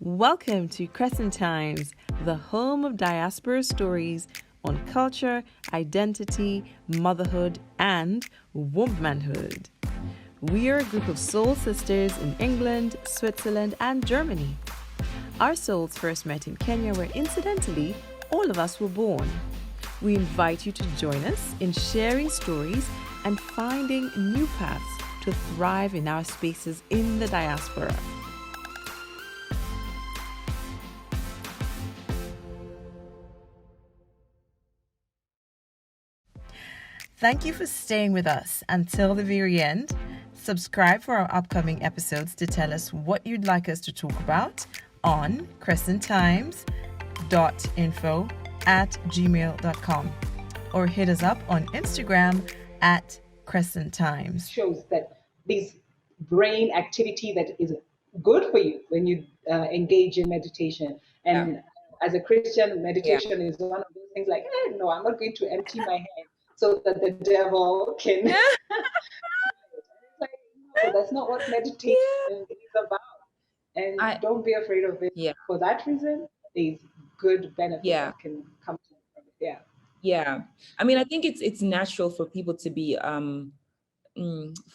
Welcome to Crescent Times, the home of diaspora stories on culture, identity, motherhood, and womanhood. We are a group of soul sisters in England, Switzerland, and Germany. Our souls first met in Kenya, where incidentally, all of us were born. We invite you to join us in sharing stories and finding new paths to thrive in our spaces in the diaspora. Thank you for staying with us until the very end. Subscribe for our upcoming episodes to tell us what you'd like us to talk about on crescenttimes.info@gmail.com or hit us up on Instagram at Crescent Times. Shows that this brain activity that is good for you when you engage in meditation. And as a Christian, meditation is one of those things like, no, I'm not going to empty my head so that the devil can. Like, no, that's not what meditation is about. And don't be afraid of it. For that reason, there's good benefits that can come from it. Yeah. I mean, I think it's natural for people to be, for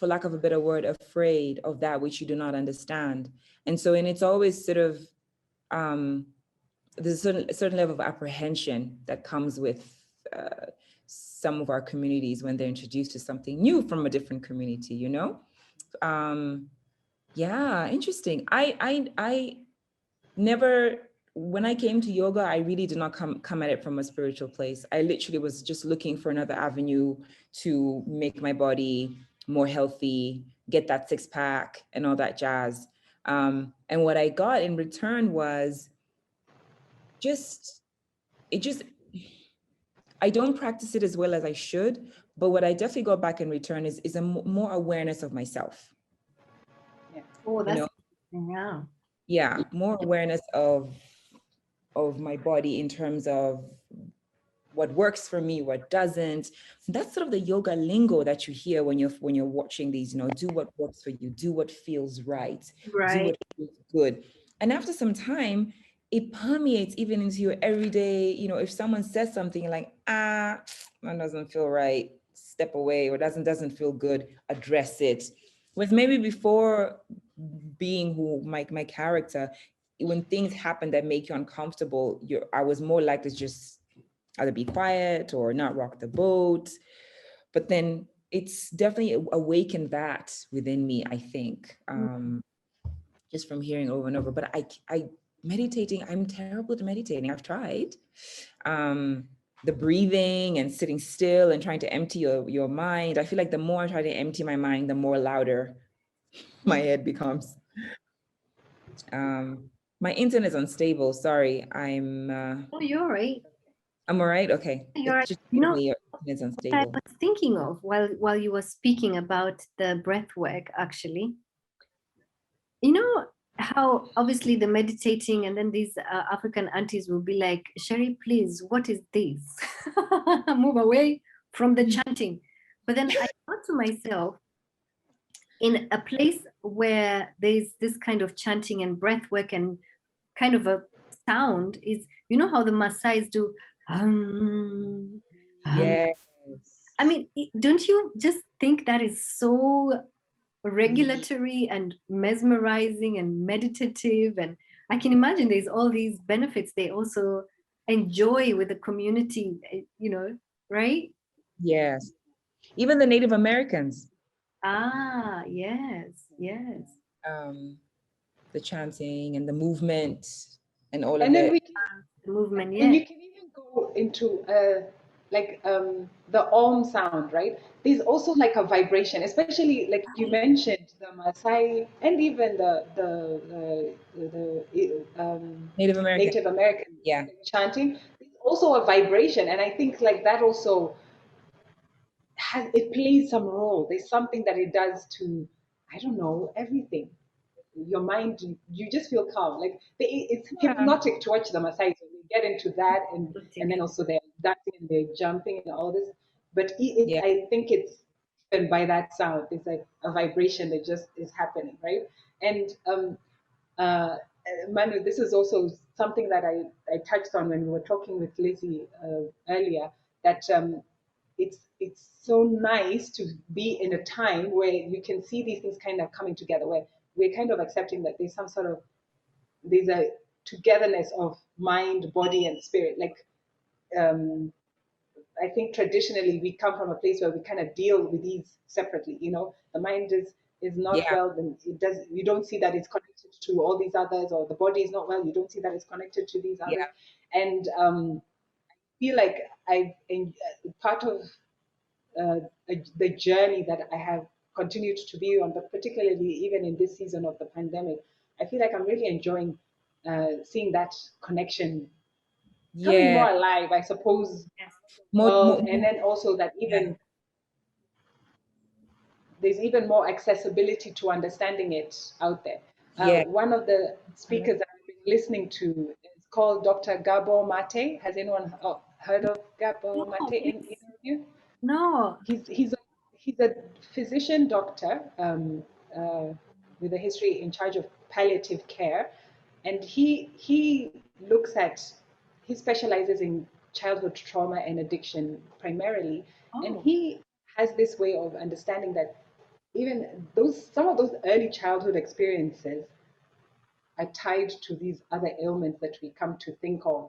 lack of a better word, afraid of that which you do not understand. And it's always sort of, there's a certain level of apprehension that comes with some of our communities when they're introduced to something new from a different community, you know? Yeah, interesting. I never, when I came to yoga, I really did not come at it from a spiritual place. I literally was just looking for another avenue to make my body more healthy, get that six pack and all that jazz. And what I got in return was I don't practice it as well as I should, but what I definitely got back in return is a more awareness of myself. Yeah. Oh, that's yeah, more awareness of my body in terms of what works for me, what doesn't. That's sort of the yoga lingo that you hear when you're watching these, do what works for you, do what feels right, do what feels good. And after some time, it permeates even into your everyday, if someone says something like, that doesn't feel right, step away, or doesn't feel good, address it. With maybe before being who my character, when things happen that make you uncomfortable, I was more likely to just either be quiet or not rock the boat. But then it's definitely awakened that within me, I think, just from hearing over and over. But I meditating, I'm terrible at meditating. I've tried. The breathing and sitting still and trying to empty your mind. I feel like the more I try to empty my mind, the more louder my head becomes. My internet is unstable. Sorry, I'm. Oh, you're right. I'm all right. Okay. You're right. It's unstable. What I was thinking of while you were speaking about the breath work, actually. How obviously the meditating and then these African aunties will be like, Sherry, please, what is this? Move away from the chanting. But then I thought to myself, in a place where there's this kind of chanting and breath work and kind of a sound is, how the Maasais do, yes. I mean, don't you just think that is so regulatory and mesmerizing and meditative? And I can imagine there's all these benefits they also enjoy with the community, right? Yes. Even the Native Americans. Yes. The chanting and the movement and all and of then it. The movement, yeah. And you can even go into the Om sound, right? There's also like a vibration, especially like you mentioned the Maasai and even the Native American chanting. There's also a vibration, and I think like that also it plays some role. There's something that it does to, I don't know, everything. Your mind, you just feel calm. Like it's hypnotic to watch the Maasai. So they get into that, and then also they're dancing and they're jumping and all this. But I think it's driven by that sound. It's like a vibration that just is happening, right? And Manu, this is also something that I touched on when we were talking with Lizzie earlier, that it's so nice to be in a time where you can see these things kind of coming together, where we're kind of accepting that there's some sort of, there's a togetherness of mind, body, and spirit. Like, I think traditionally we come from a place where we kind of deal with these separately. You know, the mind is not Yeah. well, then it does. You don't see that it's connected to all these others, or the body is not well. You don't see that it's connected to these others. Yeah. And I feel like part of the journey that I have continued to be on, but particularly even in this season of the pandemic, I feel like I'm really enjoying seeing that connection coming more alive, I suppose. Yes. And then also that even there's even more accessibility to understanding it out there. One of the speakers I've been listening to is called Dr. Gabo Mate. Has anyone heard of Gabo Mate? Any of you? No. He's a physician doctor with a history in charge of palliative care, and he looks at, he specializes in childhood trauma and addiction primarily, and he has this way of understanding that even some of those early childhood experiences are tied to these other ailments that we come to think of.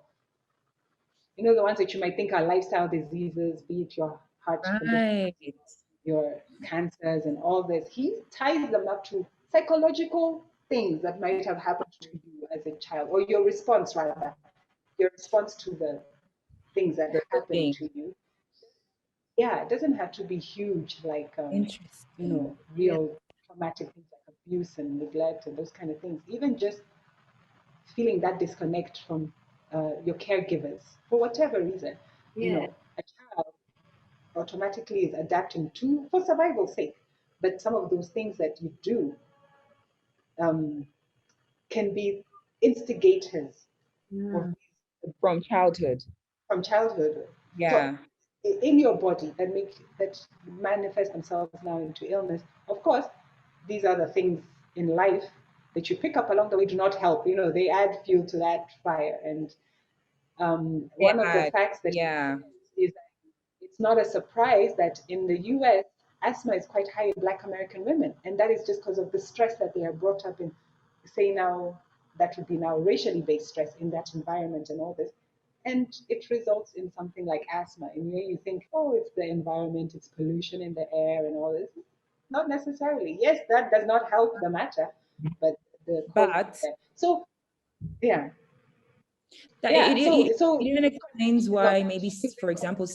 You know, the ones that you might think are lifestyle diseases, be it your heart condition, your cancers and all this. He ties them up to psychological things that might have happened to you as a child, or your response to the things that happened to you. Yeah, it doesn't have to be huge, like real traumatic things like abuse and neglect and those kind of things. Even just feeling that disconnect from your caregivers for whatever reason. You know, a child automatically is adapting to, for survival's sake. But some of those things that you do can be instigators of from childhood. So in your body that manifest themselves now into illness. Of course, these are the things in life that you pick up along the way do not help. You know, they add fuel to that fire. And one of the facts that is that it's not a surprise that in the US, asthma is quite high in Black American women. And that is just because of the stress that they are brought up in. Say now, that would be now racially based stress in that environment and all this. And it results in something like asthma. And you think, oh, it's the environment, it's pollution in the air and all this. Not necessarily. Yes, that does not help the matter, but the cause. So, yeah. It even explains why maybe, for example,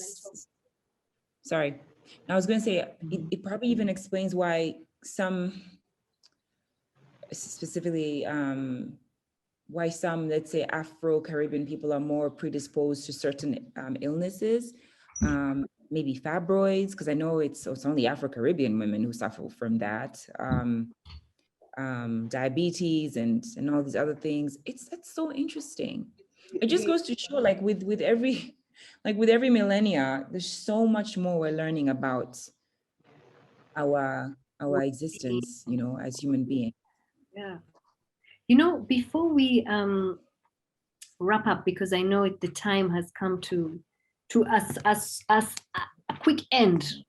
sorry, I was going to say, it probably even explains why some, specifically, why some, let's say, Afro-Caribbean people are more predisposed to certain illnesses, maybe fibroids, because I know it's only Afro-Caribbean women who suffer from that, diabetes and all these other things. That's so interesting. It just goes to show, like with every millennia, there's so much more we're learning about our existence, you know, as human beings. Yeah. You know, before we wrap up, because I know the time has come to us a quick end.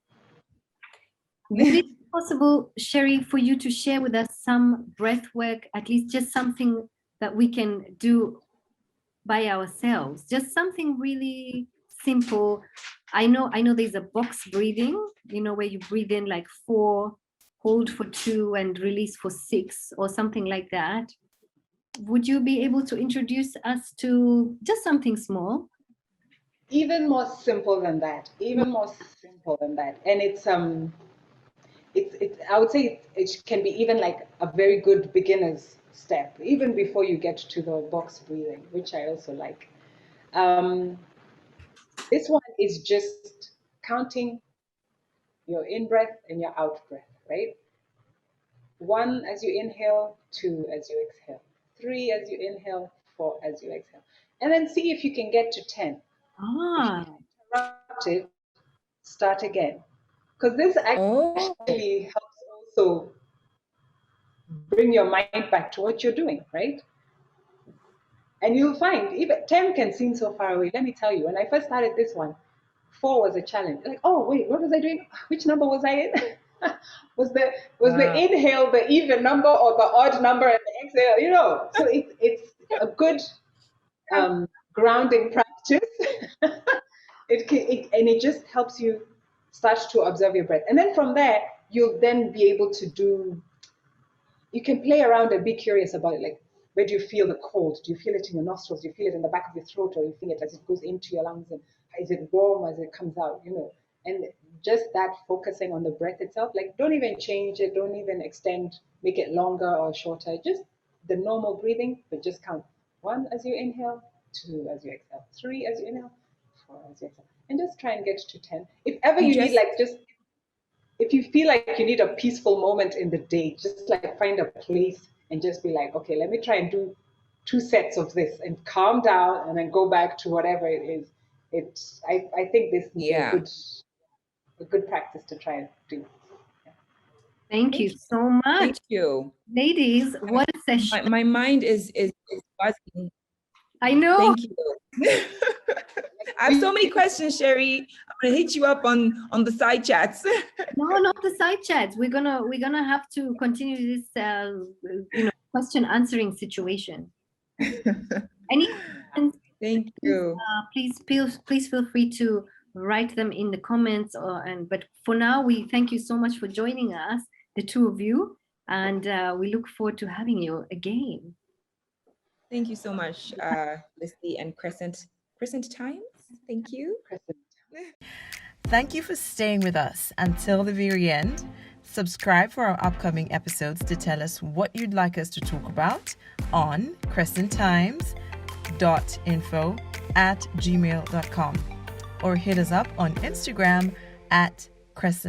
Would it be possible, Sherry, for you to share with us some breath work, at least just something that we can do by ourselves, just something really simple? I know there's a box breathing, you know, where you breathe in like 4, hold for 2 and release for 6 or something like that. Would you be able to introduce us to just something small? Even more simple than that. And it's I would say it can be even like a very good beginner's step, even before you get to the box breathing, which I also like. This one is just counting your in breath and your out breath, right? 1 as you inhale, 2 as you exhale, 3 as you inhale, 4 as you exhale. And then see if you can get to 10. If you interrupt it, start again. Because this actually helps also bring your mind back to what you're doing, right? And you'll find even 10 can seem so far away. Let me tell you, when I first started this one, 4 was a challenge. Like, oh wait, what was I doing? Which number was I in? was the inhale the even number or the odd number and the exhale? You know, so it's a good grounding practice. It just helps you start to observe your breath, and then from there you'll then be able to do. You can play around and be curious about it. Like, where do you feel the cold? Do you feel it in your nostrils? Do you feel it in the back of your throat, or you feel it as it goes into your lungs? And is it warm as it comes out? You know, and just that focusing on the breath itself. Like, don't even change it. Don't even extend, make it longer or shorter. Just the normal breathing, but just count 1 as you inhale, 2 as you exhale, 3 as you inhale, 4 as you exhale, and just try and get to 10. If ever you need, like, just if you feel like you need a peaceful moment in the day, just like find a place and just be like, okay, let me try and do 2 sets of this and calm down and then go back to whatever it is. I think this is a good practice to try and do. Thank you so much. Thank you. Ladies, what a session. My mind is buzzing. I know. Thank you. I have so many questions, Sherry. I'm gonna hit you up on the side chats. No, not the side chats. We're gonna have to continue this question answering situation. Any questions? Thank you. Please feel free to write them in the comments but for now we thank you so much for joining us, the 2 of you, and we look forward to having you again. Thank you so much, Leslie and Crescent Times. Thank you. Thank you for staying with us until the very end. Subscribe for our upcoming episodes to tell us what you'd like us to talk about on crescenttimes.info@gmail.com or hit us up on Instagram @crescent